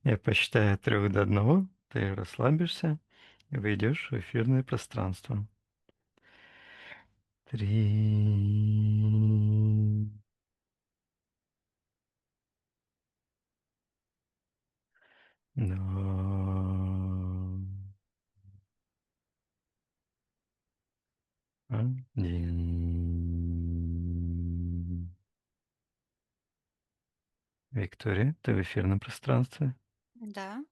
Я посчитаю от 3 до 1, ты расслабишься и выйдешь в эфирное пространство. 3, 2, 1. Виктория, ты в эфирном пространстве. Да.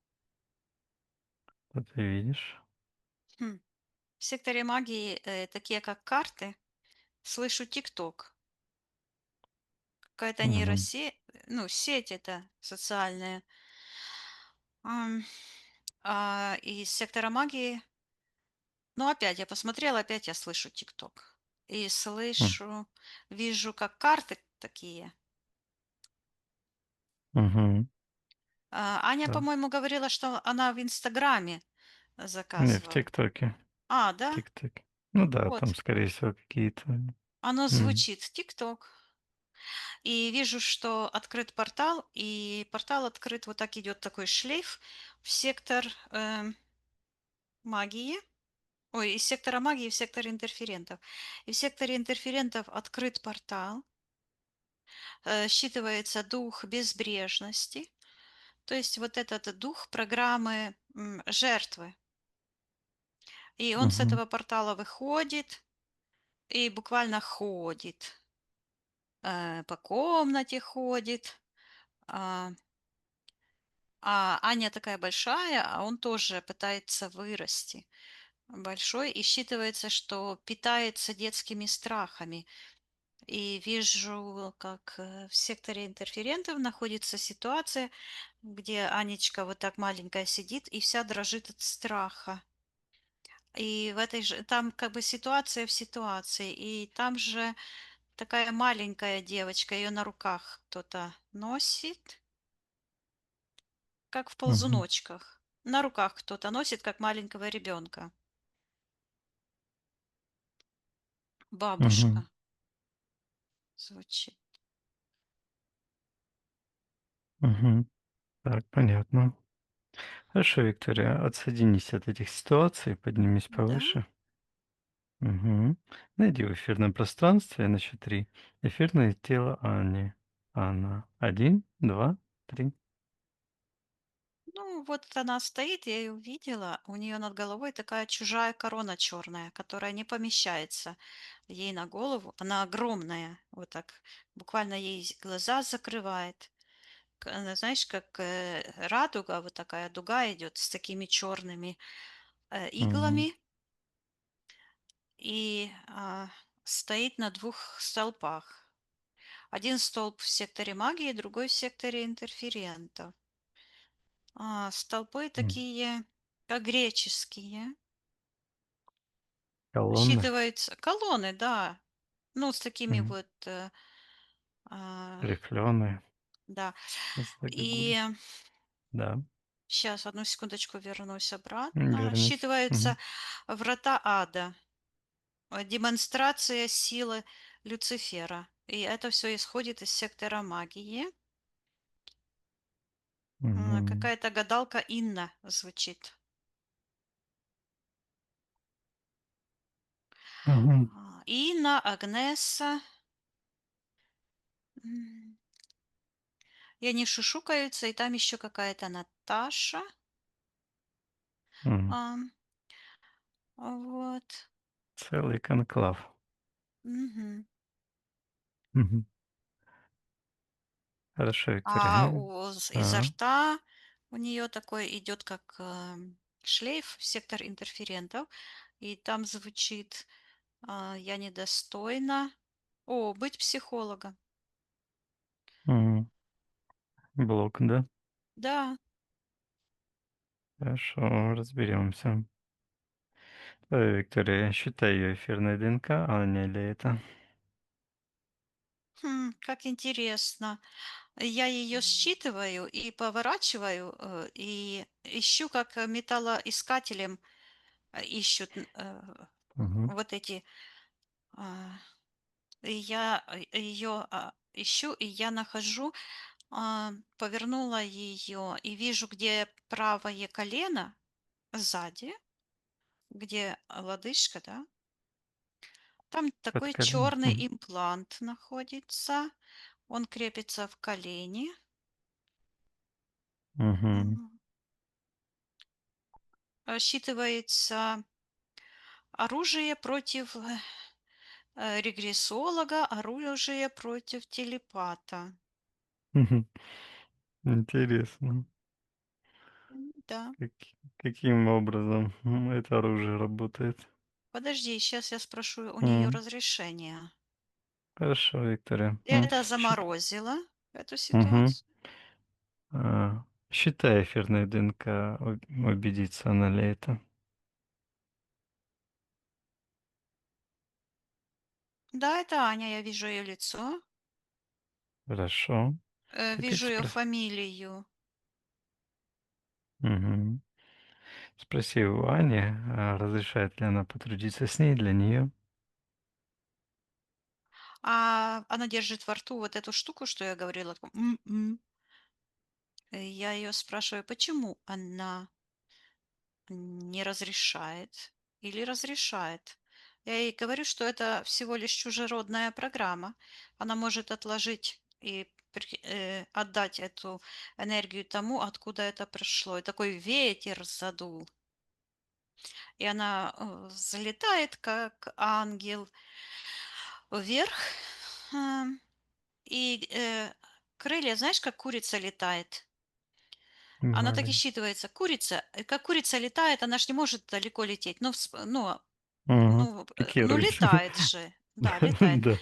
Что ты видишь? Хм. В секторе магии, такие как карты, слышу "Тикток". Какая-то Мгм. ну, сеть это социальная. Ам, из сектора магии, ну, опять я посмотрела, опять я слышу "Тикток". И М. вижу, как карты такие. Мгм. Аня, Да. по-моему, говорила, что она в "Инстаграме" Не, в заказывала. ТикТоке. Да? ТикТоке. Ну да, там, Вот. скорее всего, какие-то. Оно М. звучит "Тикток". И вижу, что открыт портал, и портал открыт, вот так идет такой шлейф в сектор магии. Ой, из сектора магии в сектор интерферентов. И в секторе интерферентов открыт портал, считывается дух безбрежности, то есть вот этот дух программы жертвы. И он с Мгм. этого портала выходит и буквально ходит, по комнате ходит. А, Аня такая большая, а он тоже пытается вырасти большой, и считывается, что питается детскими страхами. И вижу, как в секторе интерферентов находится ситуация, где Анечка вот так маленькая сидит и вся дрожит от страха. И в этой же, там как бы ситуация в ситуации, и там же такая маленькая девочка, ее на руках кто-то носит, как в Мгм. ползуночках. На руках кто-то носит, как маленького ребенка. Мгм. Бабушка звучит. Мгм. Так, понятно. Хорошо, Виктория, отсоединись от этих ситуаций, поднимись Да. повыше. Мгм. Найди в эфирном пространстве на счет 3 эфирное тело Ани. Анна. 1, 2, 3. Ну, вот она стоит, я ее увидела. У нее над головой такая чужая корона черная, которая не помещается ей на голову. Она огромная, вот так, буквально ей глаза закрывает. Она, знаешь, как радуга, вот такая дуга идет с такими черными Мгм. иглами и стоит на двух столпах. Один столб в секторе магии, другой в секторе интерферентов. Столпы М. такие, как греческие. Колонны. Считывается колонны, да. Ну, с такими М. вот, а, Рифленые. да. Сейчас так и И будет. Да. сейчас, одну секундочку, вернусь обратно. Вернись. Считывается Мгм. врата ада, демонстрация силы Люцифера. И это все исходит из сектора магии. Мгм. Какая-то гадалка Инна звучит. Мгм. Инна, Агнеса. М, И они шушукаются, и там еще какая-то Наташа. М. Ам, вот. Целый конклав. Мгм. Мгм. Хорошо, Виктория. Изо А. рта у нее такой идет, как шлейф в сектор интерферентов, и там звучит «Я недостойна». Быть психологом. Мгм. Блок, да? Да. Хорошо, разберемся. Виктория, считай ее эфирной ДНК, а не ли это? Как интересно. Я ее считываю и поворачиваю, и ищу, как металлоискателем ищут Мгм. вот эти. а, И я ее ищу, и я нахожу. Повернула ее и вижу, где правое колено сзади, где лодыжка, да, там Под такой колен. черный имплант находится. Он крепится в колени. Мгм. Мгм. Считывается оружие против регрессолога, оружие против телепата. Мгм. Интересно, Да. каким образом, это оружие работает. Подожди, сейчас я спрошу у нее М. разрешения. Хорошо, Виктория. Это Счит заморозило эту Мгм. ситуацию. Считай эфирной ДНК, убедиться, она ли это. Да, это Аня, я вижу ее лицо, Хорошо. Теперь вижу ее фамилию. Мгм. Спроси у Ани, разрешает ли она потрудиться с ней для нее. А она держит во рту вот эту штуку, что я говорила. Такое «м-м». Я ее спрашиваю, почему она не разрешает или разрешает. Я ей говорю, что это всего лишь чужеродная программа. Она может отложить и отдать эту энергию тому, откуда это пришло. И такой ветер задул. И она взлетает, как ангел, вверх. а, И крылья, знаешь, как курица летает? Она так и Понимаю. считывается. Курица, как курица летает, она ж не может далеко лететь. Ну, Мгм. ну, Пикирует. летает же. Да, летает. Да.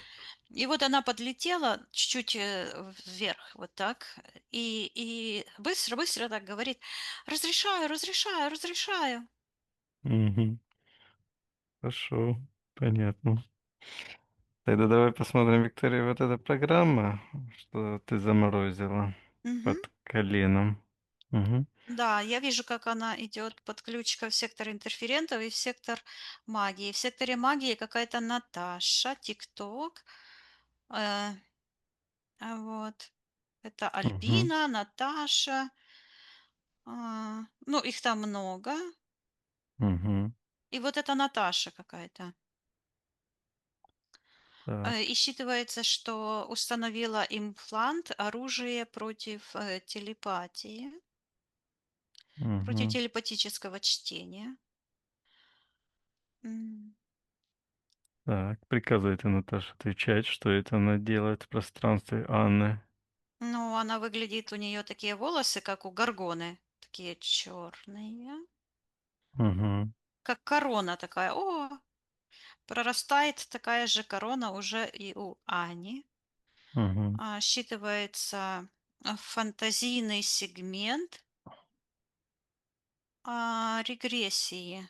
И вот она подлетела чуть-чуть вверх, вот так, и быстро-быстро так говорит, разрешаю, разрешаю, разрешаю. Мгм. Хорошо, понятно. Тогда давай посмотрим, Виктория, вот эта программа, что ты заморозила Мгм. под коленом. Мгм. Да, я вижу, как она идет подключка в сектор интерферентов и в сектор магии. В секторе магии какая-то Наташа, ТикТок. э, вот. Это Мгм. Альбина, Наташа. Ну, их там много. Мгм. И вот это Наташа какая-то. И Так. считывается, что установила имплант оружие против телепатии, против Мгм. телепатического чтения. М. Так, приказывайте Наташе отвечать, что это она делает в пространстве Анны. Ну, она выглядит, у нее такие волосы, как у горгоны, такие черные, Мгм. как корона такая. О, прорастает такая же корона уже и у Ани. Мгм. Считывается фантазийный сегмент регрессии.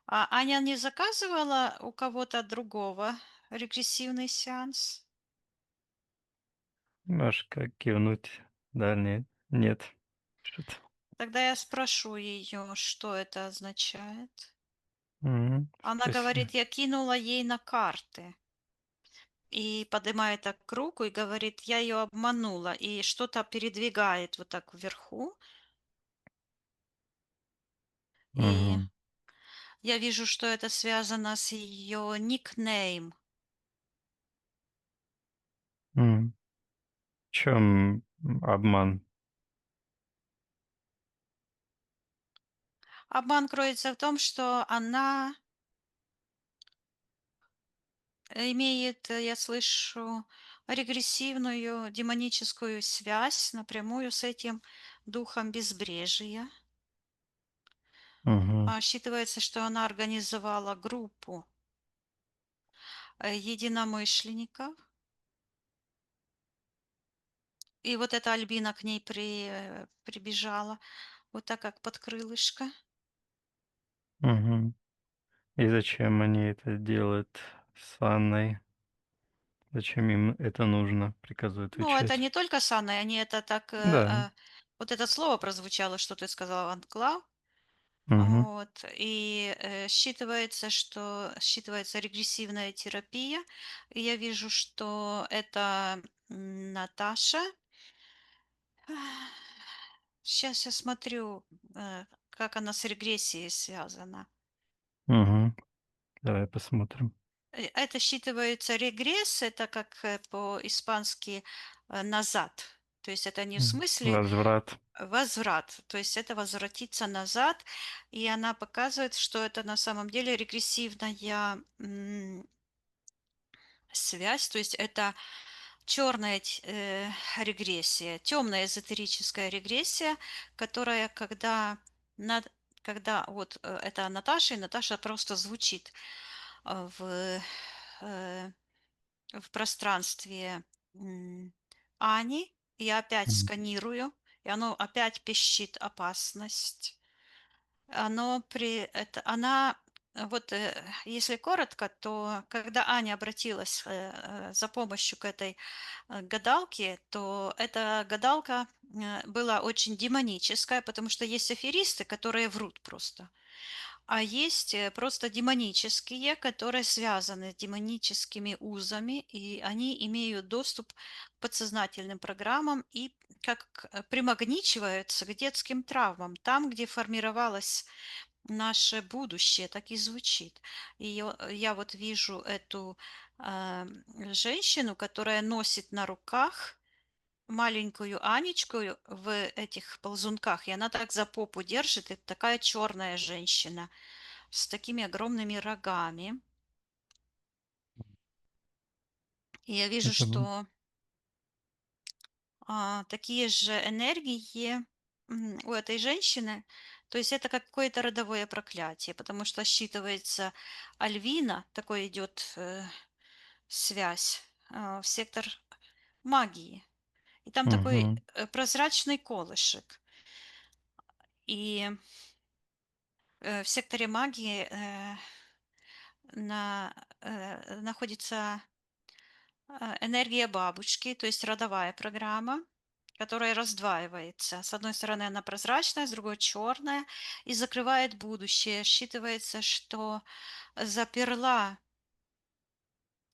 А Аня не заказывала у кого-то другого регрессивный сеанс? Можешь как кивнуть. Да, нет. Нет. Что-то. Тогда я спрошу ее, что это означает. Она Спроси. говорит, я кинула ей на карты. И поднимает так руку и говорит, я ее обманула. И что-то передвигает вот так вверху. И Мгм. я вижу, что это связано с ее никнейм. В чём, обман? Обман кроется в том, что она имеет, я слышу, регрессивную демоническую связь напрямую с этим духом безбрежия. Мгм. Считывается, что она организовала группу единомышленников. И вот эта Альбина к ней прибежала, вот так как под крылышко. Мгм. И зачем они это делают с Анной? Зачем им это нужно? Приказываю Ну, это отвечать. не только с Анной, они это так, Да. вот это слово прозвучало, что ты сказала, анклав. Мгм. Вот, и считывается регрессивная терапия. И я вижу, что это Наташа, Сейчас я смотрю, как она с регрессией связана. Мгм. Давай посмотрим. Это считывается регресс, это как по-испански назад. То есть это не в смысле Возврат. возврат, то есть это возвратиться назад, и она показывает, что это на самом деле регрессивная связь, то есть это черная регрессия, темная эзотерическая регрессия, которая, над, когда вот это Наташа, и Наташа просто звучит в э, в пространстве, Ани. Я опять М. сканирую, и оно опять пищит опасность. Она, вот, если коротко, то когда Аня обратилась, за помощью к этой, гадалке, то эта гадалка, была очень демоническая, потому что есть аферисты, которые врут просто. А есть, просто демонические, которые связаны с демоническими узами, и они имеют доступ к подсознательным программам и как примагничиваются к детским травмам. Там, где формировалось наше будущее, так и звучит. Я вот вижу эту женщину, которая носит на руках маленькую Анечку в этих ползунках, и она так за попу держит, это такая черная женщина с такими огромными рогами. И я вижу, Это был. что такие же энергии у этой женщины. То есть это какое-то родовое проклятие, потому что считывается Альвина, такой идет связь, в сектор магии. И там такой Мгм. прозрачный колышек. И в секторе магии находится энергия бабочки, то есть родовая программа, которая раздваивается. С одной стороны она прозрачная, с другой черная и закрывает будущее. Считывается, что заперла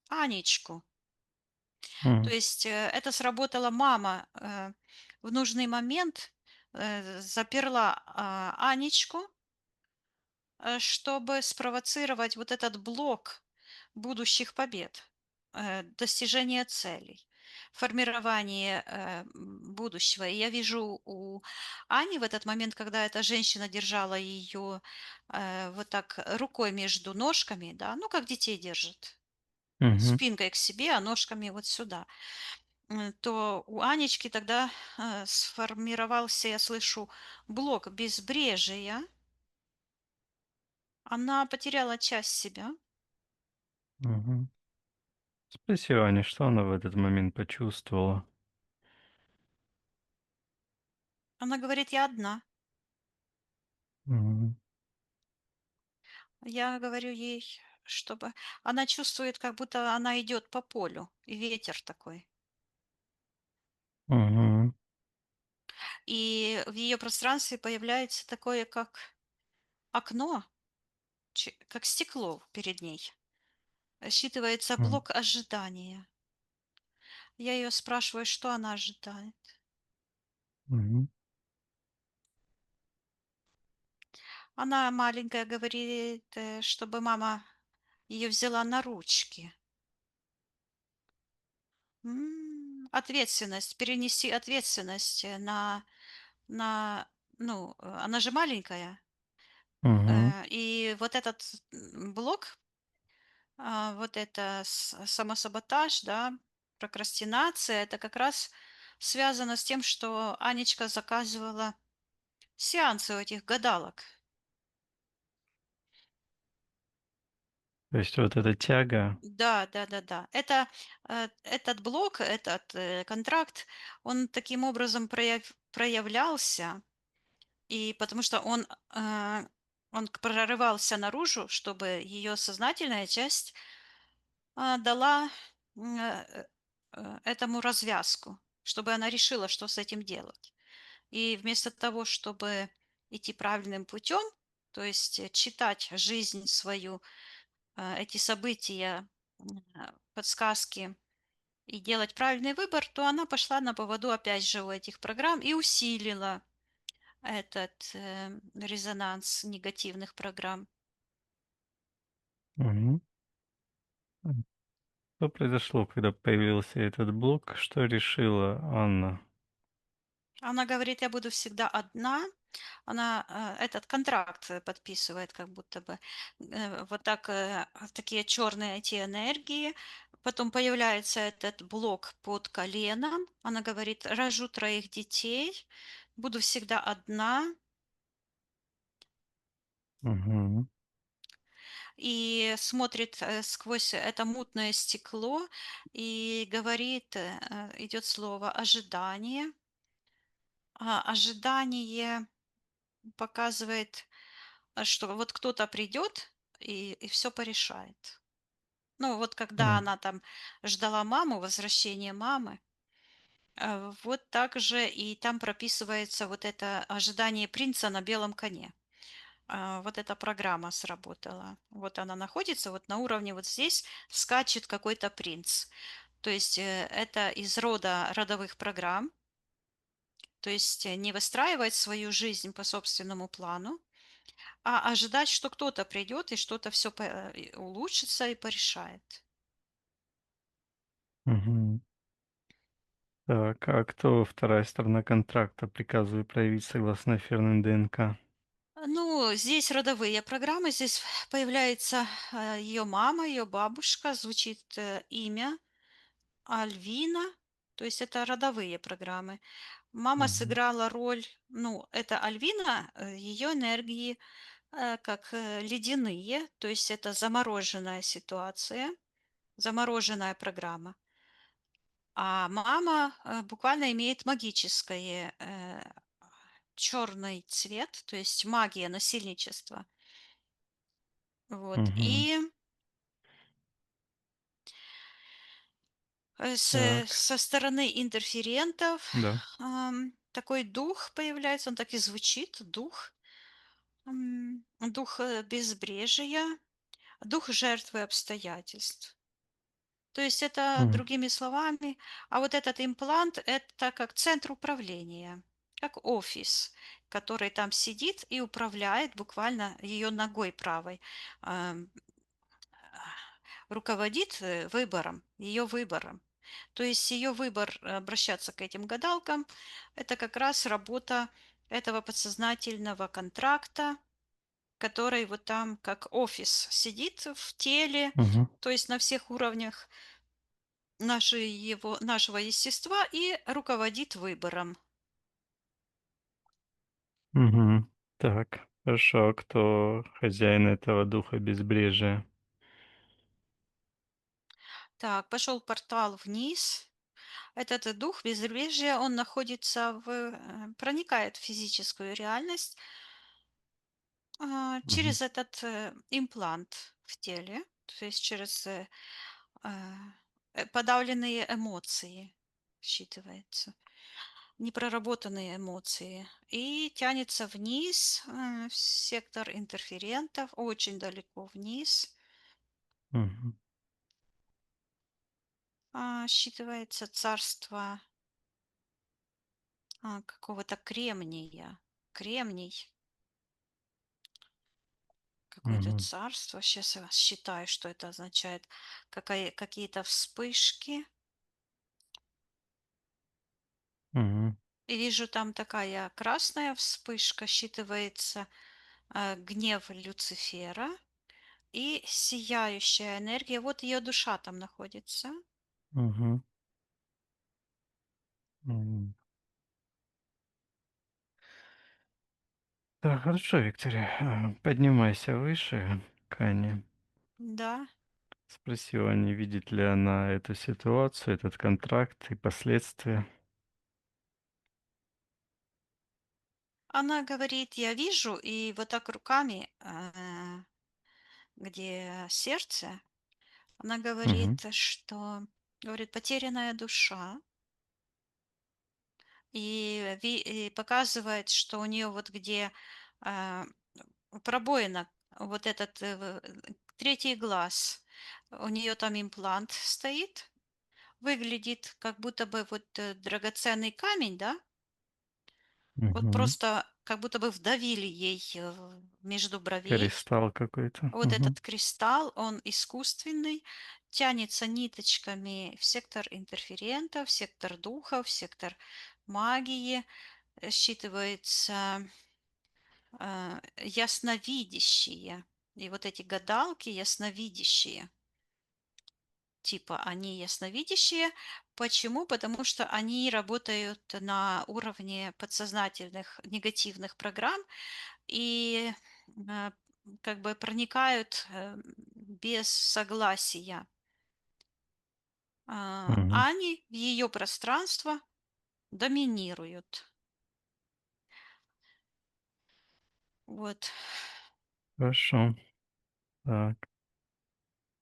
Анечку. То М. есть это сработала мама в нужный момент, заперла Анечку, чтобы спровоцировать вот этот блок будущих побед, достижения целей, формирование будущего. И я вижу у Ани в этот момент, когда эта женщина держала ее вот так рукой между ножками, да, ну как детей держит, Мгм. спинкой к себе, а ножками вот сюда, то у Анечки тогда сформировался, я слышу, блок безбрежия. Она потеряла часть себя. Мгм. Спроси у Ани, что она в этот момент почувствовала. Она говорит: "Я одна". Мгм. Я говорю ей, чтобы она чувствует, как будто она идет по полю, и ветер такой. Мгм. И в ее пространстве появляется такое, как окно, как стекло перед ней. Считывается М. блок ожидания. Я ее спрашиваю, что она ожидает. Мгм. Она маленькая говорит, чтобы мама ее взяла на ручки. Ответственность, перенести ответственность на, ну, она же маленькая. Мгм. И вот этот блок, вот это самосаботаж, да, прокрастинация, это как раз связано с тем, что Анечка заказывала сеансы у этих гадалок. То есть вот эта тяга. Да, да, да, да. Это этот блок, этот контракт, он таким образом проявлялся. И потому что он прорывался наружу, чтобы ее сознательная часть, дала, этому развязку, чтобы она решила, что с этим делать. И вместо того, чтобы идти правильным путем, то есть, читать жизнь свою, эти события, подсказки и делать правильный выбор, то она пошла на поводу опять же у этих программ и усилила этот резонанс негативных программ. Мгм. Что произошло, когда появился этот блок? Что решила Анна? Она говорит, я буду всегда одна. Она этот контракт подписывает, как будто бы вот так, такие черные эти энергии. Потом появляется этот блок под коленом. Она говорит, рожу 3 детей, буду всегда одна. Мгм. И смотрит сквозь это мутное стекло и говорит, идет слово ожидание. Ожидание показывает, что вот кто-то придет и все порешает. Ну, вот когда М. она там ждала маму, возвращение мамы, вот так же и там прописывается вот это ожидание принца на белом коне. Вот эта программа сработала. Вот она находится вот на уровне вот здесь скачет какой-то принц. То есть это из рода родовых программ, то есть не выстраивать свою жизнь по собственному плану, а ожидать, что кто-то придет и что-то все улучшится и порешает. Мгм. Так, а кто вторая сторона контракта приказывает проявить согласно эфирным ДНК? Ну, здесь родовые программы, здесь появляется ее мама, ее бабушка, звучит имя Альвина, то есть это родовые программы. Мама Мгм. сыграла роль, ну, это Альвина, ее энергии как ледяные, то есть это замороженная ситуация, замороженная программа. А мама буквально имеет магическое черный цвет, то есть магия, насильничество. Вот. Мгм. И Так, со стороны интерферентов да. такой дух появляется, он так и звучит, дух, дух безбрежия, дух жертвы обстоятельств. То есть это, М. другими словами, а вот этот имплант– это как центр управления, как офис, который там сидит и управляет буквально ее ногой правой, ам, руководит выбором, ее выбором. То есть ее выбор обращаться к этим гадалкам– это как раз работа этого подсознательного контракта, который вот там как офис сидит в теле, Мгм. то есть на всех уровнях нашего естества и руководит выбором. Мгм. Так, хорошо. А кто хозяин этого духа безбрежия? Так, пошел портал вниз. Этот дух безбрежия, он находится проникает в физическую реальность Мгм. через этот имплант в теле, то есть через а, подавленные эмоции считывается, непроработанные эмоции, и тянется вниз в сектор интерферентов, очень далеко вниз. Мгм. Считывается царство какого-то кремния. Кремний, какое-то Мгм. царство. Сейчас я считаю, что это означает. Какие-то вспышки. Мгм. И вижу, там такая красная вспышка, считывается гнев Люцифера и сияющая энергия. Вот ее душа там находится. Мгм. М. Так, хорошо, Виктория. Поднимайся выше к Ане. Да. Спросила, не видит ли она эту ситуацию, этот контракт и последствия. Она говорит, я вижу, и вот так руками, где сердце, она Мгм. говорит, что, говорит, потерянная душа, и показывает, что у нее вот где а, пробоина, вот этот третий глаз, у нее там имплант стоит, выглядит, как будто бы вот драгоценный камень, да, вот Мгм. просто как будто бы вдавили ей между бровей. Кристалл какой-то. Вот Мгм. этот кристалл, он искусственный, тянется ниточками в сектор интерферентов, в сектор духов, в сектор магии, считывается ясновидящие. И вот эти гадалки ясновидящие. Типа они ясновидящие. Почему? Потому что они работают на уровне подсознательных негативных программ и э, как бы проникают без согласия Мгм. Ани в ее пространство, доминируют. Вот. Хорошо. Так.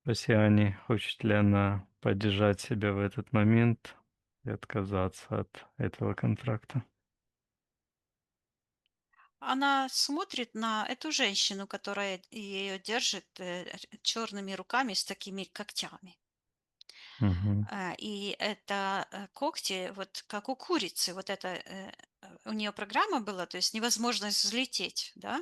Россияне, хочет ли она поддержать себя в этот момент и отказаться от этого контракта? Она смотрит на эту женщину, которая ее держит черными руками с такими когтями. Мгм. И это когти, вот как у курицы, вот это у нее программа была, то есть невозможность взлететь, да?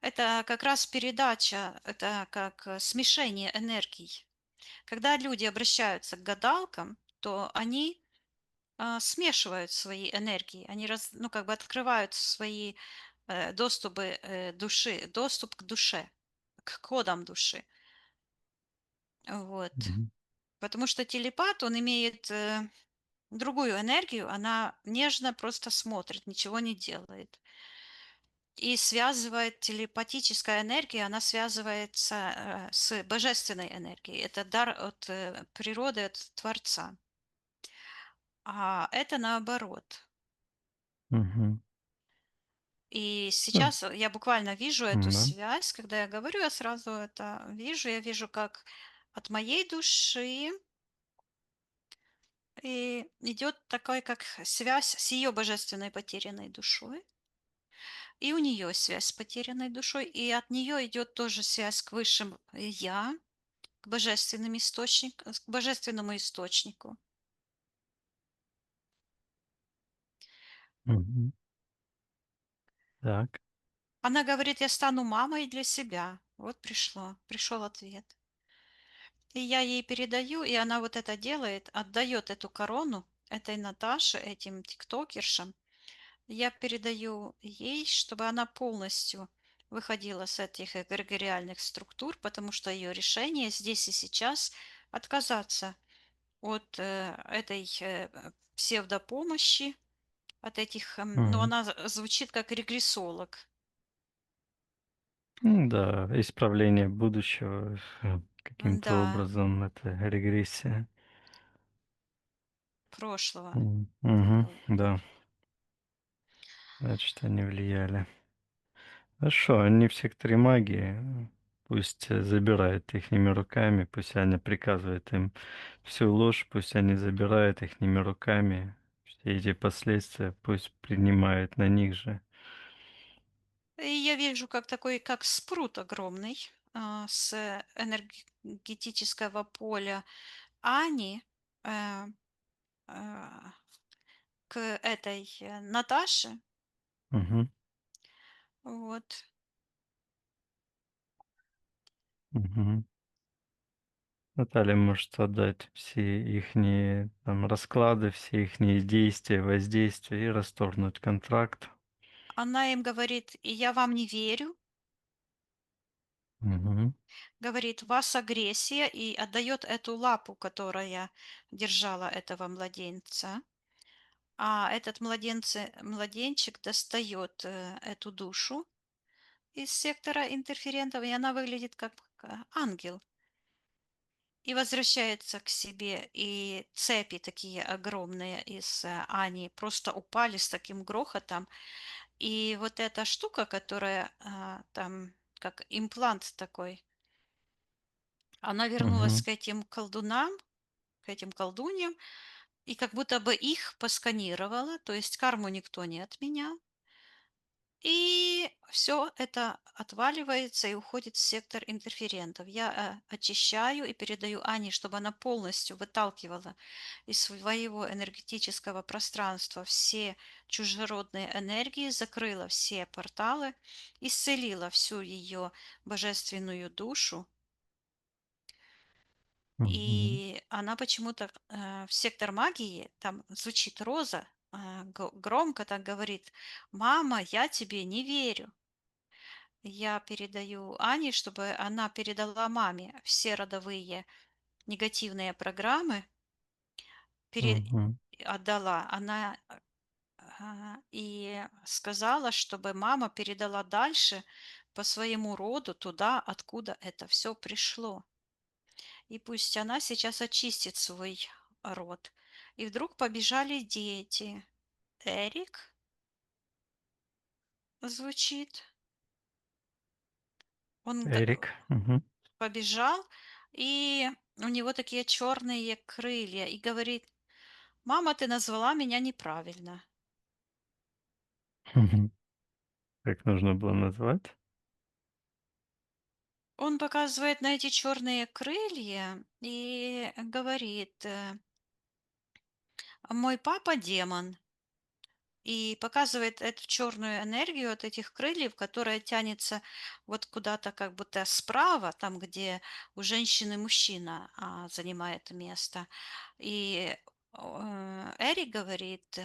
Это как раз передача, это как смешение энергий. Когда люди обращаются к гадалкам, то они смешивают свои энергии, они ну, как бы открывают свои доступы души, доступ к душе, к кодам души. Вот. Мгм. Потому что телепат, он имеет другую энергию, она нежно просто смотрит, ничего не делает. И связывает телепатическая энергия, она связывается с божественной энергией. Это дар от природы, от Творца. А это наоборот. Мгм. И Да. сейчас я буквально вижу эту Да. связь, когда я говорю, я сразу это вижу. Я вижу, как от моей души и идет такой, как связь с ее божественной потерянной душой. И у нее связь с потерянной душой, и от нее идет тоже связь к высшим я, к божественным источникам, к божественному источнику. Мгм. Так. Она говорит, я стану мамой для себя. Вот пришел ответ. И я ей передаю, и она вот это делает, отдает эту корону этой Наташе, этим тиктокершам. Я передаю ей, чтобы она полностью выходила с этих эгрегориальных структур, потому что ее решение здесь и сейчас отказаться от этой псевдопомощи, от этих, ну, Мгм. она звучит как регрессолог Да, исправление будущего, каким-то да, образом это регрессия. прошлого. Мгм. Вот. Да, значит, они влияли. Хорошо, они в секторе магии. Пусть забирает ихними руками, пусть Аня приказывает им всю ложь, пусть они забирают ихними руками. Все эти последствия пусть принимают на них же. И я вижу, как такой, как спрут огромный с энергетического поля Ани э, э, к этой Наташе. Мгм. Вот. Мгм. Наталья может отдать все ихние там расклады, все ихние действия, воздействия и расторгнуть контракт. Она им говорит, и я вам не верю, Мгм. говорит, у вас агрессия, и отдает эту лапу, которая держала этого младенца. А этот младенчик достает эту душу из сектора интерферентов, и она выглядит как ангел. И возвращается к себе, и цепи такие огромные из Ани просто упали с таким грохотом. И вот эта штука, которая там как имплант такой, она вернулась Мгм. к этим колдунам, к этим колдуньям, и как будто бы их посканировала, то есть карму никто не отменял. И все это отваливается и уходит в сектор интерферентов. Я очищаю и передаю Ане, чтобы она полностью выталкивала из своего энергетического пространства все чужеродные энергии, закрыла все порталы, исцелила всю ее божественную душу. Мгм. И она почему-то в сектор магии, там звучит Роза, громко так говорит: «Мама, я тебе не верю». Я передаю Ане, чтобы она передала маме все родовые негативные программы, пере- Мгм. отдала. Она и сказала, чтобы мама передала дальше по своему роду туда, откуда это все пришло. И пусть она сейчас очистит свой род. И вдруг побежали дети. Эрик звучит. Он Эрик. Мгм. побежал, и у него такие черные крылья, и говорит: «Мама, ты назвала меня неправильно». Мгм. Как нужно было назвать? Он показывает на эти черные крылья и говорит: «Мой папа демон». И показывает эту черную энергию от этих крыльев, которая тянется вот куда-то как будто справа, там, где у женщины мужчина занимает место. И Эрик говорит: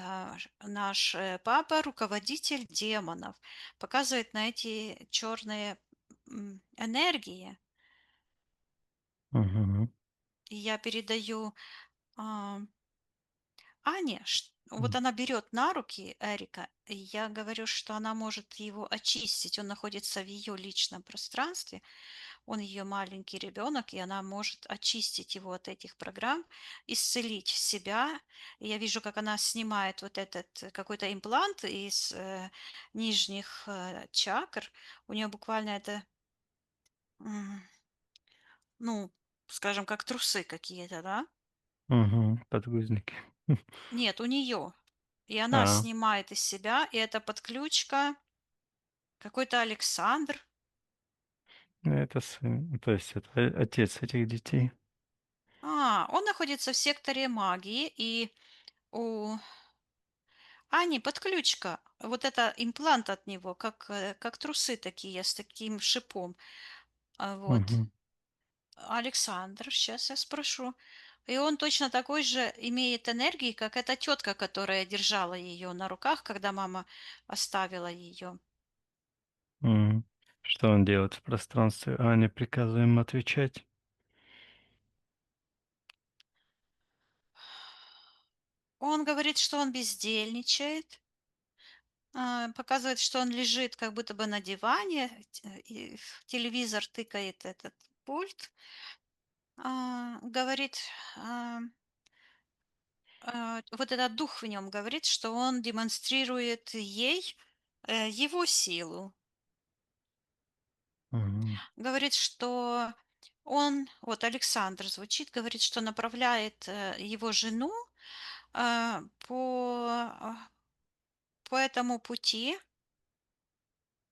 Наш папа руководитель демонов», показывает на эти черные энергии. Мгм. И я передаю а, Ане, вот М. она берет на руки Эрика, и я говорю, что она может его очистить. Он находится в ее личном пространстве, он ее маленький ребенок, и она может очистить его от этих программ, исцелить себя. И я вижу, как она снимает вот этот какой-то имплант из нижних чакр. У нее буквально это, м, ну, скажем, как трусы какие-то, да? Мгм. Подгузники. Нет, у нее. И она А, снимает из себя, и это подключка. Какой-то Александр. ну, это сын, то есть это отец этих детей. Он находится в секторе магии, и у Ани подключка. Вот это имплант от него, как трусы такие с таким шипом. Вот. Мгм. Александр, сейчас я спрошу. И он точно такой же имеет энергии, как эта тетка, которая держала ее на руках, когда мама оставила ее. М. Что он делает в пространстве? Аня, приказываем ему отвечать. Он говорит, что он бездельничает, показывает, что он лежит как будто бы на диване, и в телевизор тыкает этот пульт. Говорит, а, вот этот дух в нем говорит, что он демонстрирует ей его силу. Мгм. Говорит, что он, вот Александр звучит, говорит, что направляет его жену а, по, по этому пути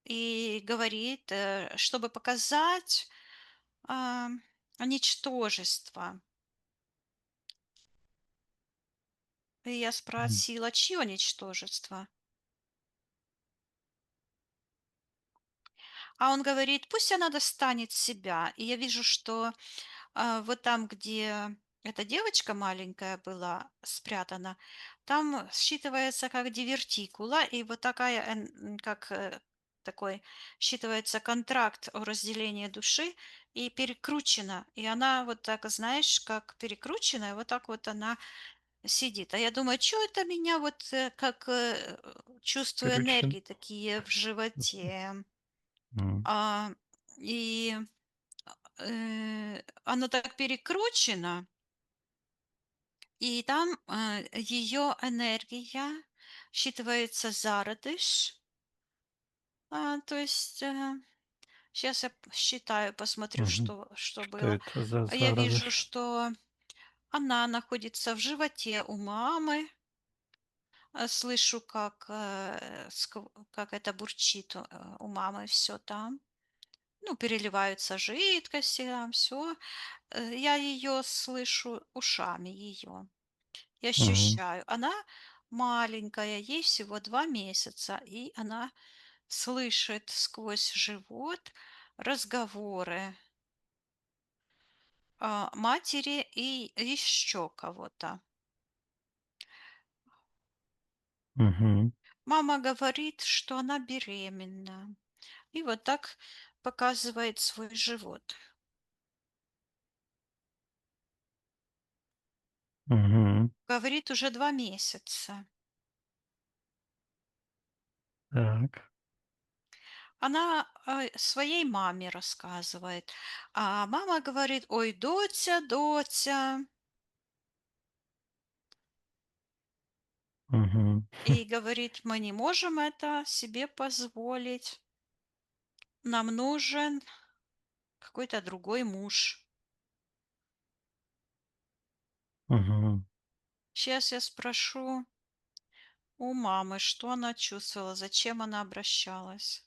и говорит, чтобы показать а, ничтожество. И я М. спросила, чье ничтожество? А он говорит, пусть она достанет себя. И я вижу, что вот там, где эта девочка маленькая была спрятана, там считывается как дивертикула, и вот такая, как такой считывается контракт о разделении души и перекручена. И она вот так, знаешь, как перекрученная, вот так вот она сидит. А я думаю, что это меня вот как чувствую Короче, энергии такие в животе. м. А, и оно так перекручено, и там ее энергия считывается зародыш. То есть сейчас я считаю, посмотрю, Мгм. что Что было. это за Я вижу, зародыш? что она находится в животе у мамы. Слышу, как это бурчит у мамы все там. ну, переливаются жидкости, там все. Я ее слышу ушами, ее. И Мгм. ощущаю. Она маленькая, ей всего 2 месяца, и она слышит сквозь живот разговоры, матери и еще кого-то. Мгм. Мама говорит, что она беременна. И вот так показывает свой живот. Мгм. Говорит уже 2 месяца. Так. Она, своей маме рассказывает, а мама говорит: "Ой, Дотя, Дотя". Мгм. И говорит: "Мы не можем это себе позволить. Нам нужен какой-то другой муж". Мгм. Сейчас я спрошу у мамы, что она чувствовала, зачем она обращалась.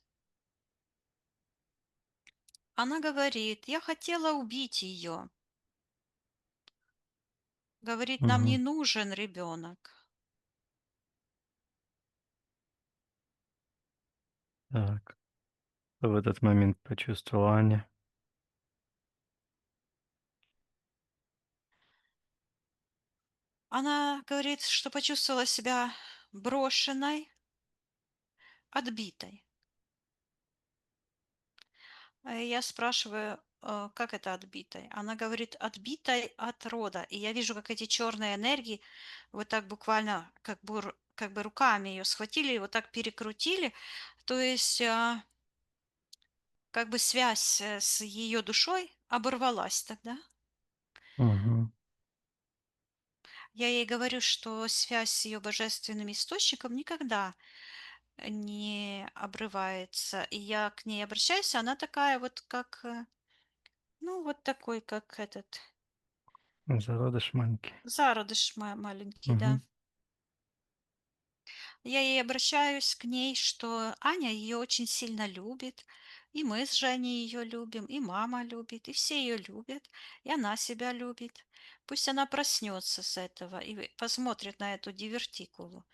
Она говорит: "Я хотела убить ее". Говорит: "Нам не Мгм. нужен ребенок". Так. Что в этот момент почувствовала Аня? Она говорит, что почувствовала себя брошенной, отбитой. Я спрашиваю, как это отбитой? Она говорит, отбитой от рода. И я вижу, как эти черные энергии вот так буквально, как бы руками ее схватили и вот так перекрутили. То есть как бы связь с ее душой оборвалась тогда. Мгм. Я ей говорю, что связь с ее божественным источником никогда не обрывается. И я к ней обращаюсь, она такая вот, как, ну, вот такой, как этот Зародыш маленький. зародыш маленький, да. Мгм. Я ей обращаюсь к ней, что Аня ее очень сильно любит, и мы с Женей ее любим, и мама любит, и все ее любят, и она себя любит. Пусть она проснется с этого и посмотрит на эту дивертикулу.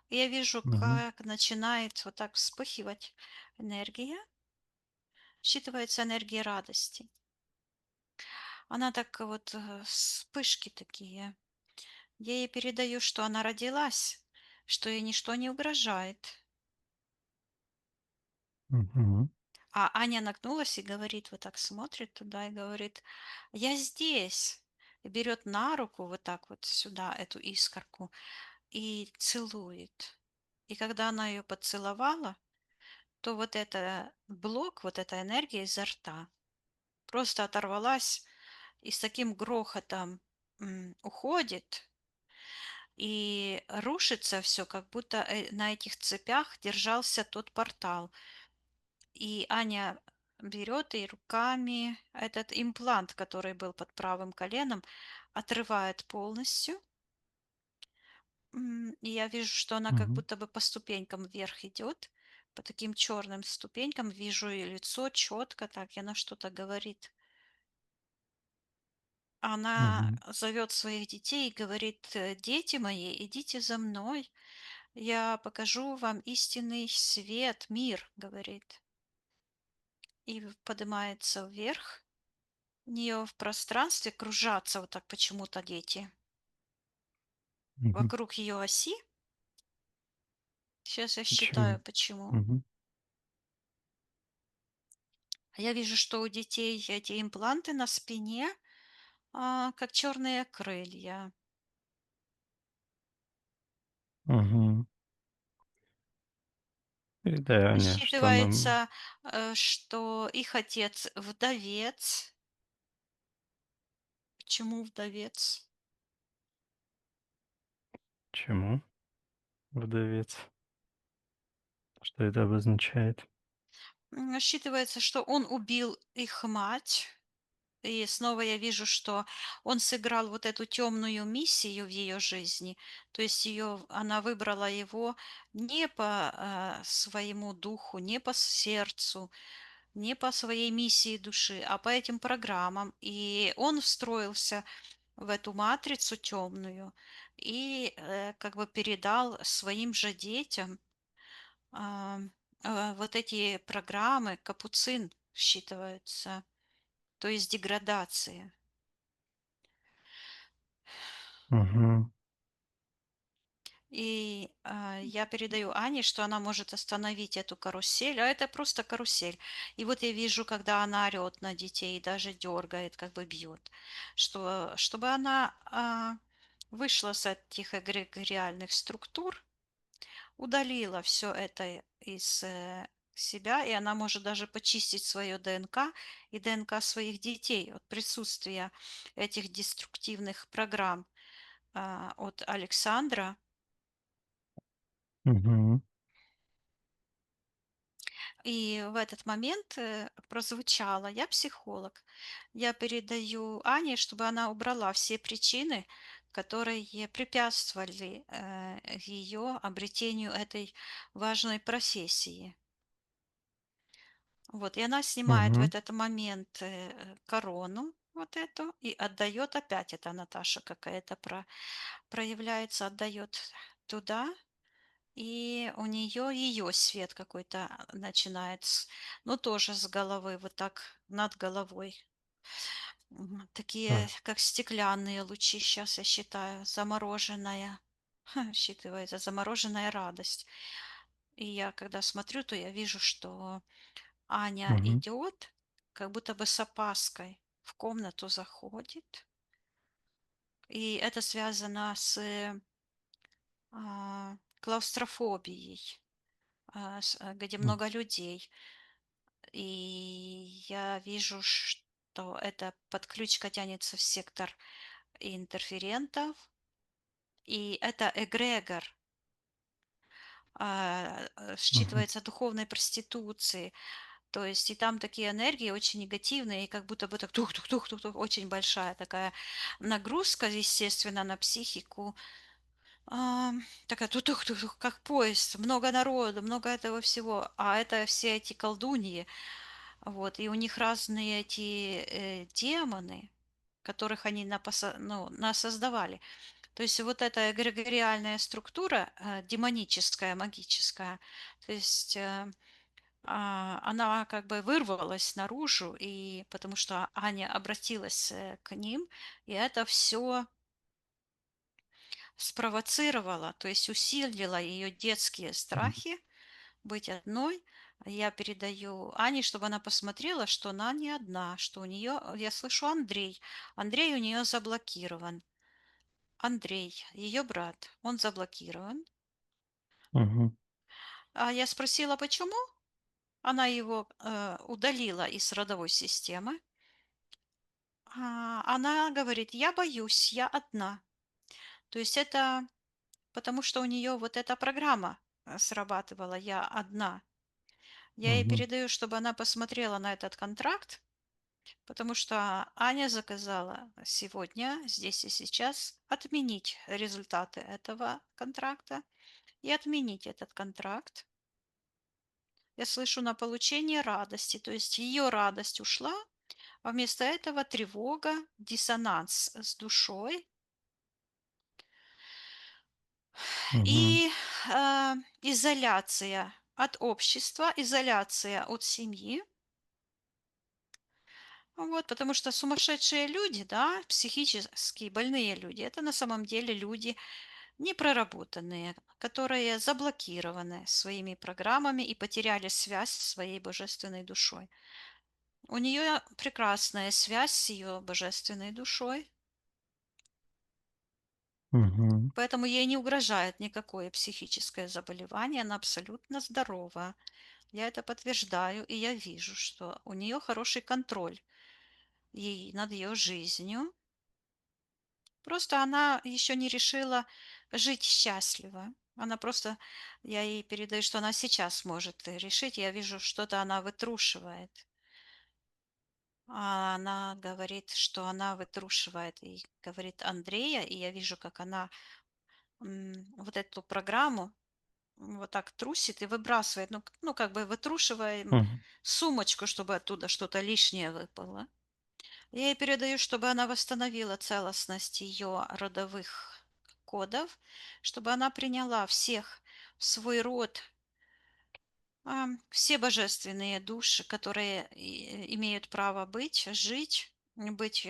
И я вижу, Мгм. как начинает вот так вспыхивать энергия, считывается энергия радости. Она так вот, вспышки такие. Я ей передаю, что она родилась, что ей ничто не угрожает. Мгм. А Аня нагнулась и говорит, вот так смотрит туда и говорит: "Я здесь". И берет на руку вот так вот сюда эту искорку и целует. И когда она ее поцеловала, то вот это блок, вот эта энергия изо рта просто оторвалась и с таким грохотом уходит. И рушится все, как будто, на этих цепях держался тот портал. И Аня берет и руками этот имплант, который был под правым коленом, отрывает полностью. И я вижу, что она как Мгм. будто бы по ступенькам вверх идет, по таким черным ступенькам. Вижу ее лицо четко так, и она что-то говорит. Она Мгм. зовет своих детей и говорит: "Дети мои, идите за мной. Я покажу вам истинный свет, мир", говорит. И поднимается вверх. У нее в пространстве кружатся вот так почему-то дети Мгм. вокруг ее оси. Сейчас я считаю, Почему? почему. Мгм. Я вижу, что у детей эти импланты на спине, как черные крылья. Мгм. Передай Ане, что нам Считывается, что их отец вдовец. Почему вдовец? чему вдовец, что это обозначает. Считывается, что он убил их мать. И снова я вижу, что он сыграл вот эту темную миссию в ее жизни. То есть она выбрала его не по своему духу, не по сердцу, не по своей миссии души, а по этим программам. И он встроился в эту матрицу темную и как бы передал своим же детям а, вот эти программы, капуцин считываются, то есть деградация. Мгм. И я передаю Ане, что она может остановить эту карусель, а это просто карусель. И вот я вижу, когда она орет на детей, даже дергает, как бы бьет, что чтобы она вышла с этих эгрегориальных структур, удалила все это из себя, и она может даже почистить свое ДНК и ДНК своих детей от присутствия этих деструктивных программ от Александра. Мгм. И в этот момент прозвучало: «Я психолог, я передаю Ане, чтобы она убрала все причины, которые препятствовали ее обретению этой важной профессии». Вот, и она снимает в Мгм. этот момент корону вот эту и отдает опять, это Наташа какая-то проявляется, отдает туда, и у нее ее свет какой-то начинает, ну тоже с головы, вот так над головой. Такие, А, как стеклянные лучи, сейчас я считаю, замороженная, считывается замороженная радость. И я когда смотрю, то я вижу, что Аня мгм. идет, как будто бы с опаской в комнату заходит. И это связано с клаустрофобией, где М. много людей. И я вижу, что эта подключка тянется в сектор интерферентов, и это эгрегор, Мгм. считывается духовной проституции. То есть и там такие энергии очень негативные, и как будто бы так тух-тух-тух-тух-тух, очень большая такая нагрузка, естественно, на психику. А, Такая тух-тух-тух, как поезд, много народу, много этого всего. А это все эти колдуньи, вот, и у них разные эти демоны, которых они ну, насоздавали. То есть вот эта эгрегориальная структура, демоническая, магическая, то есть она как бы вырвалась наружу, и потому что Аня обратилась к ним, и это все спровоцировало, то есть усилило ее детские М. страхи быть одной. Я передаю Ане, чтобы она посмотрела, что она не одна, что у нее, я слышу Андрей, Андрей у нее заблокирован. Андрей, ее брат, он заблокирован. Мгм. А я спросила, почему? Она его удалила из родовой системы. Она говорит, я боюсь, я одна. То есть это потому, что у нее вот эта программа срабатывала, я одна. Я ей Мгм. передаю, чтобы она посмотрела на этот контракт, потому что Аня заказала сегодня, здесь и сейчас, отменить результаты этого контракта и отменить этот контракт. Я слышу на получение радости, то есть ее радость ушла, а вместо этого тревога, диссонанс с душой Мгм. и изоляция от общества, изоляция от семьи. Вот, потому что сумасшедшие люди, да, психически больные люди, это на самом деле люди непроработанные, которые заблокированы своими программами и потеряли связь со своей божественной душой. У нее прекрасная связь с ее божественной душой, Мгм. поэтому ей не угрожает никакое психическое заболевание, она абсолютно здорова. Я это подтверждаю, и я вижу, что у нее хороший контроль над ее жизнью. Просто она еще не решила жить счастливо. Она просто, я ей передаю, что она сейчас может решить. Я вижу, что-то она вытрушивает. А она говорит, что она вытрушивает, и говорит Андрея, и я вижу, как она вот эту программу вот так трусит и выбрасывает, ну, как бы вытрушиваем Мгм. сумочку, чтобы оттуда что-то лишнее выпало. Я ей передаю, чтобы она восстановила целостность ее родовых кодов, чтобы она приняла всех в свой род, все божественные души, которые имеют право быть, жить, быть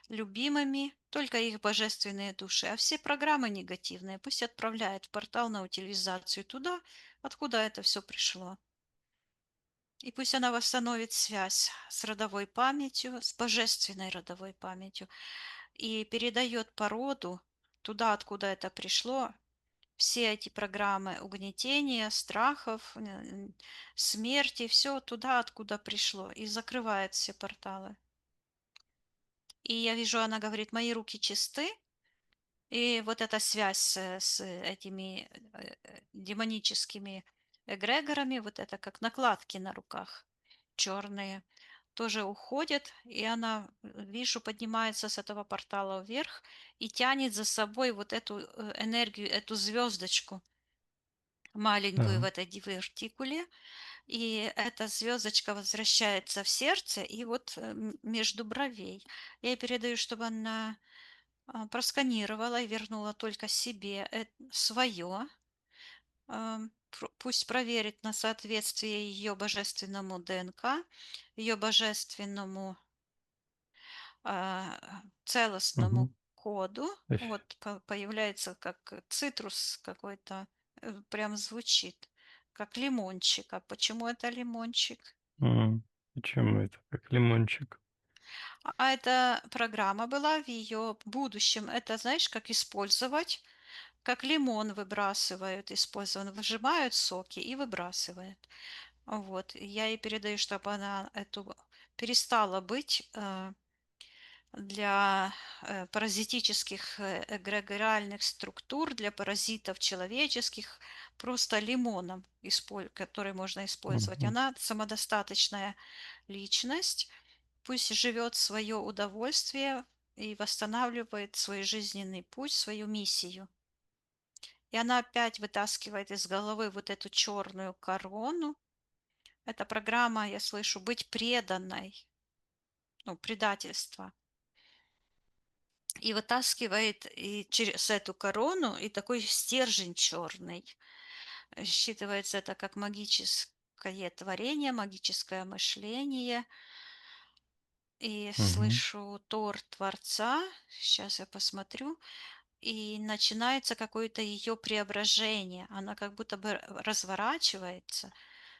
любимыми, только их божественные души, а все программы негативные пусть отправляет в портал на утилизацию туда, откуда это все пришло. И пусть она восстановит связь с родовой памятью, с божественной родовой памятью и передает по роду туда, откуда это пришло, все эти программы угнетения, страхов, смерти, все туда, откуда пришло, и закрывает все порталы. И я вижу, она говорит, мои руки чисты, и вот эта связь с этими демоническими эгрегорами, вот это как накладки на руках черные, тоже уходит, и она, вижу, поднимается с этого портала вверх и тянет за собой вот эту энергию, эту звездочку маленькую в Так. этой дивертикуле, и эта звездочка возвращается в сердце и вот между бровей. Я ей передаю, чтобы она просканировала и вернула только себе свое. Пусть проверит на соответствие ее божественному ДНК, ее божественному целостному Мгм. коду. То есть, Вот появляется как цитрус какой-то, прям звучит, как лимончик. А почему это лимончик? почему это как лимончик? А эта программа была в ее будущем. Это, знаешь, как использовать, как лимон выбрасывают, использован, выжимают соки и выбрасывают. Вот. И я ей передаю, чтобы она эту перестала быть для паразитических эгрегориальных структур, для паразитов человеческих, просто лимоном, который можно использовать. Мгм. Она самодостаточная личность, пусть живет свое удовольствие и восстанавливает свой жизненный путь, свою миссию. И она опять вытаскивает из головы вот эту черную корону. Эта программа, я слышу, быть преданной, ну, предательство. И вытаскивает и через эту корону и такой стержень черный. Считывается это как магическое творение, магическое мышление. И Мгм. слышу Тор Творца. Сейчас я посмотрю. И начинается какое-то ее преображение. Она как будто бы разворачивается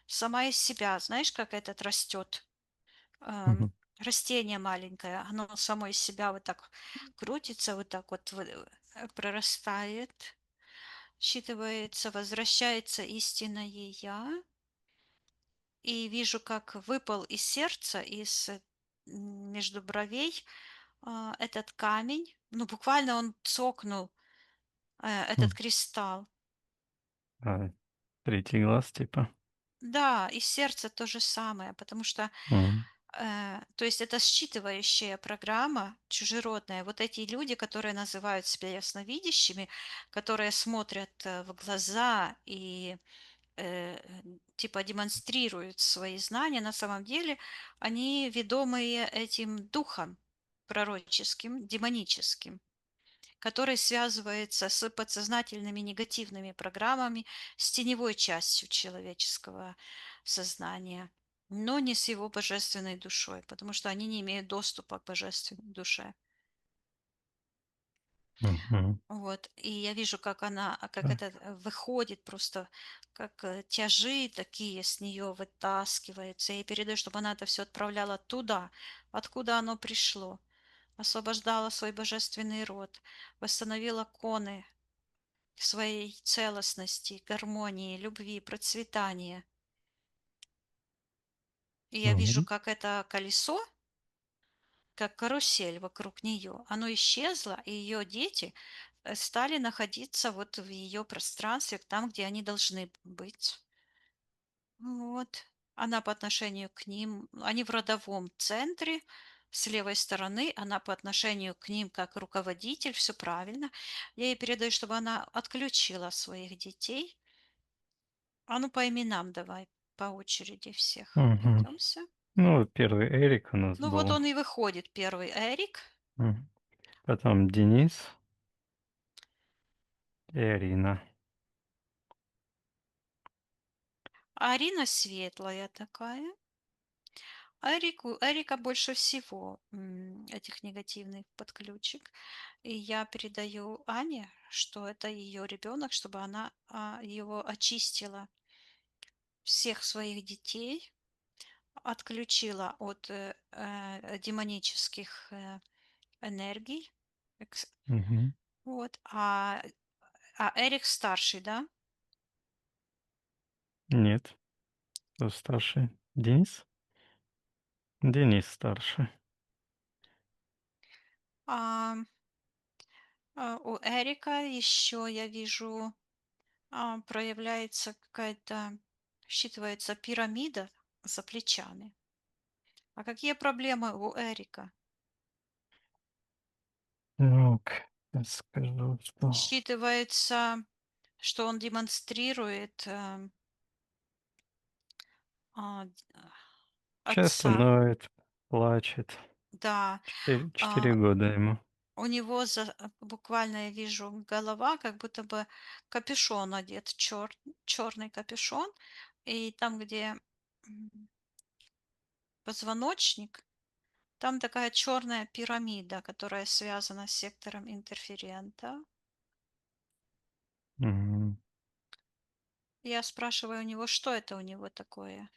сама из себя. Знаешь, как этот растет? Мгм. Растение маленькое, оно само из себя вот так крутится, вот так вот прорастает, считывается, возвращается истинное я. И вижу, как выпал из сердца, между бровей этот камень. Ну, буквально он цокнул, этот М. кристалл. А, третий глаз типа? Да, и сердце то же самое, потому что, М. то есть это считывающая программа чужеродная. Вот эти люди, которые называют себя ясновидящими, которые смотрят в глаза и типа демонстрируют свои знания, на самом деле они ведомые этим духом пророческим, демоническим, который связывается с подсознательными негативными программами, с теневой частью человеческого сознания, но не с его божественной душой, потому что они не имеют доступа к божественной душе. Мгм. Вот, и я вижу, как это Так. выходит просто, как тяжи такие с нее вытаскиваются, и передаю, чтобы она это все отправляла туда, откуда оно пришло, освобождала свой божественный род, восстановила коны своей целостности, гармонии, любви, процветания. И я вижу, Мгм. как это колесо, как карусель вокруг нее, оно исчезло, и ее дети стали находиться вот в ее пространстве, там, где они должны быть. Вот. Она по отношению к ним, они в родовом центре, с левой стороны, она по отношению к ним как руководитель, все правильно. Я ей передаю, чтобы она отключила своих детей, А ну по именам давай, по очереди всех Мгм. пройдемся. Ну, вот первый Эрик у нас Ну вот был. он и выходит первый, Эрик. Мгм. Потом Денис и Арина. А Арина светлая такая. А Эрика больше всего этих негативных подключек. И я передаю Ане, что это ее ребенок, чтобы она его очистила, всех своих детей, отключила от демонических энергий. Мгм. Вот. А Эрик старший, да? Нет, кто старший? Денис? Денис старший. А, у Эрика еще я вижу проявляется какая-то, считывается пирамида за плечами. А какие проблемы у Эрика? Ну-ка, сейчас скажу, что Считывается, что он демонстрирует а, д- часто отца. ноет, плачет. Да, Четыре а, года ему. у него буквально я вижу голова, как будто бы капюшон одет, черный капюшон, и там, где м, позвоночник, там такая черная пирамида, которая связана с сектором интерферента. Мгм. Я спрашиваю у него, что это у него такое.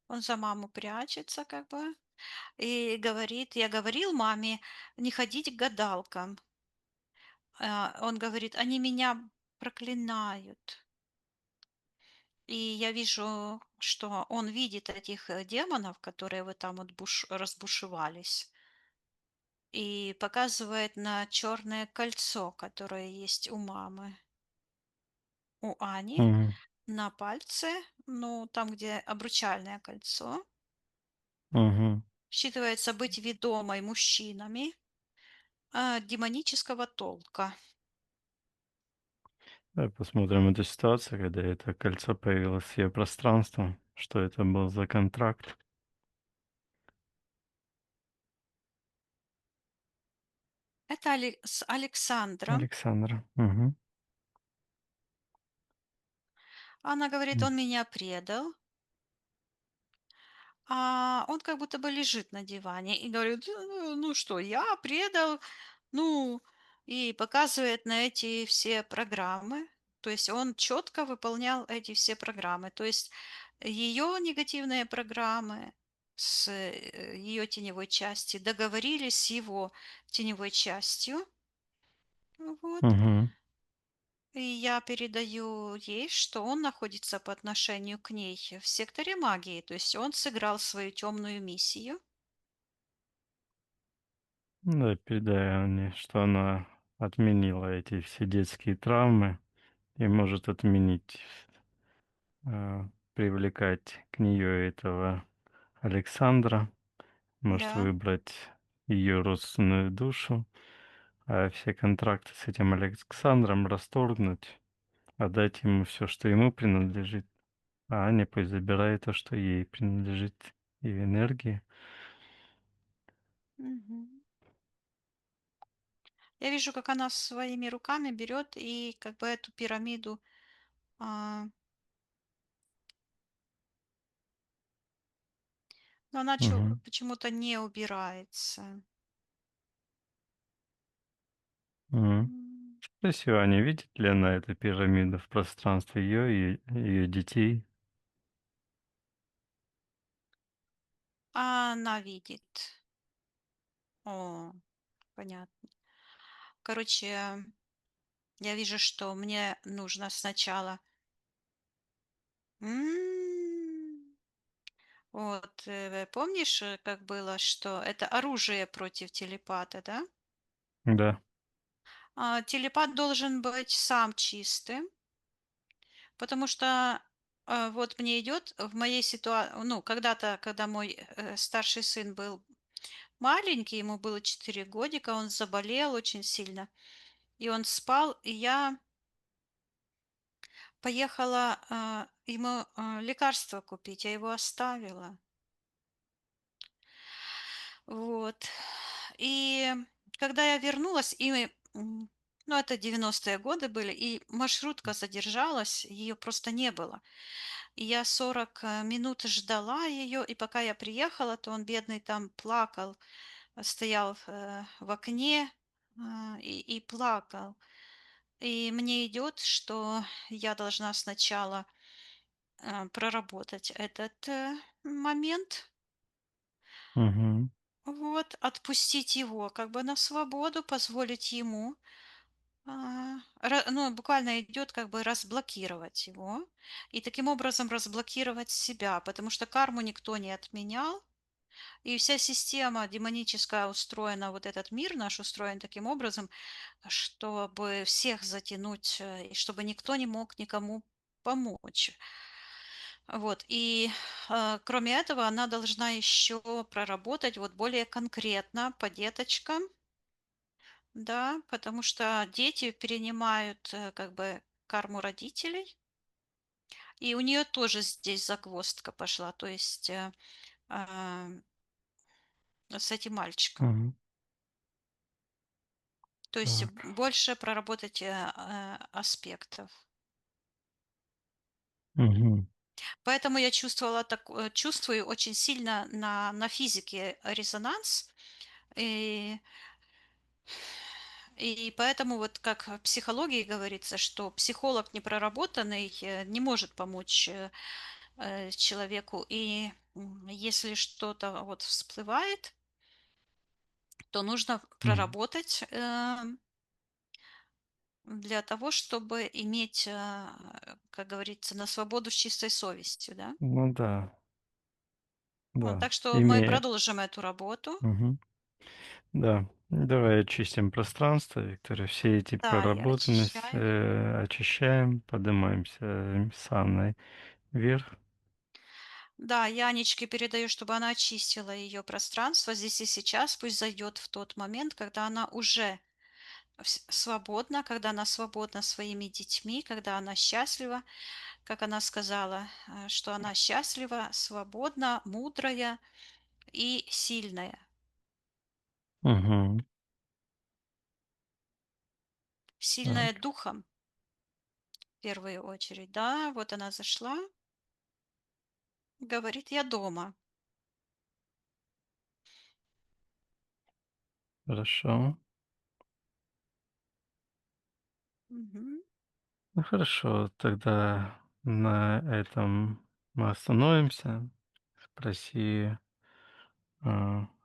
Он за маму прячется как бы и говорит, я говорил маме не ходить к гадалкам. Он говорит, они меня проклинают. И я вижу, что он видит этих демонов, которые вы там вот разбушевались, и показывает на черное кольцо, которое есть у мамы, у Ани, Мгм. на пальце, ну, там, где обручальное кольцо. Мгм. Считывается быть ведомой мужчинами демонического толка. Давай посмотрим эту ситуацию, когда это кольцо появилось в ее пространстве. Что это был за контракт? Это с Александром. Александра. Мгм. Она говорит, М. он меня предал. Он как будто бы лежит на диване и говорит, ну что, я предал, ну, и показывает на эти все программы. То есть он четко выполнял эти все программы. То есть ее негативные программы с ее теневой части договорились с его теневой частью. Вот. Мгм. И я передаю ей, что он находится по отношению к ней в секторе магии. То есть он сыграл свою темную миссию. Да, передай Анне, что она отменила эти все детские травмы и может отменить, привлекать к нее этого Александра, может Да. выбрать ее родственную душу, а все контракты с этим Александром расторгнуть, отдать ему все, что ему принадлежит, а Аня пусть забирает то, что ей принадлежит, ее энергии. Мгм. Я вижу, как она своими руками берет и как бы эту пирамиду, а, но она Мгм. почему-то не убирается. Мгм. М. Спроси у Ани, видит ли она эту пирамиду в пространстве ее и ее детей? А она видит. О, понятно. Короче, я вижу, что мне нужно сначала. М, Вот, помнишь, как было, что это оружие против телепата, да? Да. Телепат должен быть сам чистым, потому что вот мне идет в моей ситуации, ну, когда-то, когда мой старший сын был маленький, ему было 4 годика, он заболел очень сильно, и он спал, и я поехала, ему, лекарство купить, я его оставила. Вот. И когда я вернулась, ну, это 90-е годы были, и маршрутка задержалась, ее просто не было. И я 40 минут ждала ее, и пока я приехала, то он, бедный, там плакал, стоял в окне и плакал. И мне идет, что я должна сначала проработать этот момент, Мгм. вот, отпустить его как бы на свободу, позволить ему, ну, буквально идет как бы разблокировать его и таким образом разблокировать себя, потому что карму никто не отменял, и вся система демоническая устроена, вот этот мир наш устроен таким образом, чтобы всех затянуть, и чтобы никто не мог никому помочь. Вот, и кроме этого, она должна еще проработать вот более конкретно по деточкам, да, потому что дети перенимают как бы карму родителей, и у нее тоже здесь загвоздка пошла, то есть а, с этим мальчиком. Мгм. То есть Так. больше проработать аспектов. Мгм. Поэтому я чувствовала чувствую очень сильно на физике резонанс. И, и поэтому вот как в психологии говорится, что психолог непроработанный не может помочь человеку. И если что-то вот всплывает, то нужно М. проработать для того, чтобы иметь, как говорится, на свободу с чистой совестью, да. Ну да, Вот, да. так что мы Имея продолжим эту работу. Мгм. Да. Давай очистим пространство, Виктория. Все эти Да, и проработанность, очищаем. очищаем, поднимаемся с Анной вверх. Да, Янечке передаю, чтобы она очистила ее пространство здесь и сейчас. Пусть зайдет в тот момент, когда она уже свободна, когда она свободна своими детьми, когда она счастлива, как она сказала, что она счастлива, свободна, мудрая и сильная. Мгм. Сильная Так, духом, в первую очередь. Да, вот она зашла, говорит, я дома. хорошо. Мгм. Ну хорошо, тогда на этом мы остановимся. Спроси,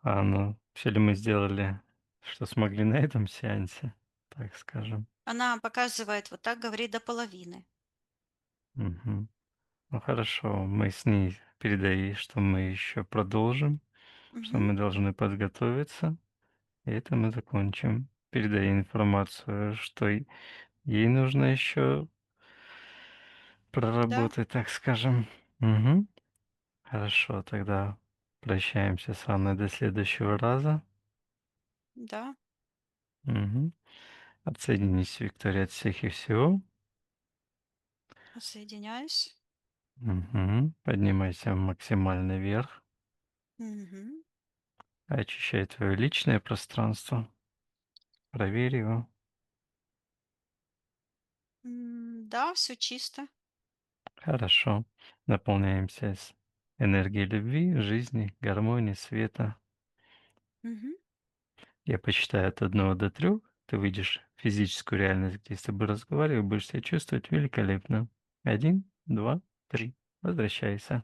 Анну, все ли мы сделали, что смогли на этом сеансе, так скажем. Она показывает вот так, говорит до половины. Мгм. Ну хорошо, мы с ней передай, что мы еще продолжим, что Мгм. мы должны подготовиться, и это мы закончим. Передай информацию, что ей нужно еще Да, проработать, так скажем. Мгм. Хорошо, тогда прощаемся с Анной до следующего раза. да, Мгм. Отсоединись, Виктория, от всех и всего. соединяюсь. Мгм. Поднимайся максимально вверх. Мгм. Очищай твое личное пространство. Проверь его. Да, все чисто. Хорошо. Наполняемся с энергией любви, жизни, гармонии, света. Мгм. Я посчитаю от 1 до 3. Ты выйдешь в физическую реальность, где с тобой разговариваю, будешь себя чувствовать великолепно. 1, 2, 3. Возвращайся.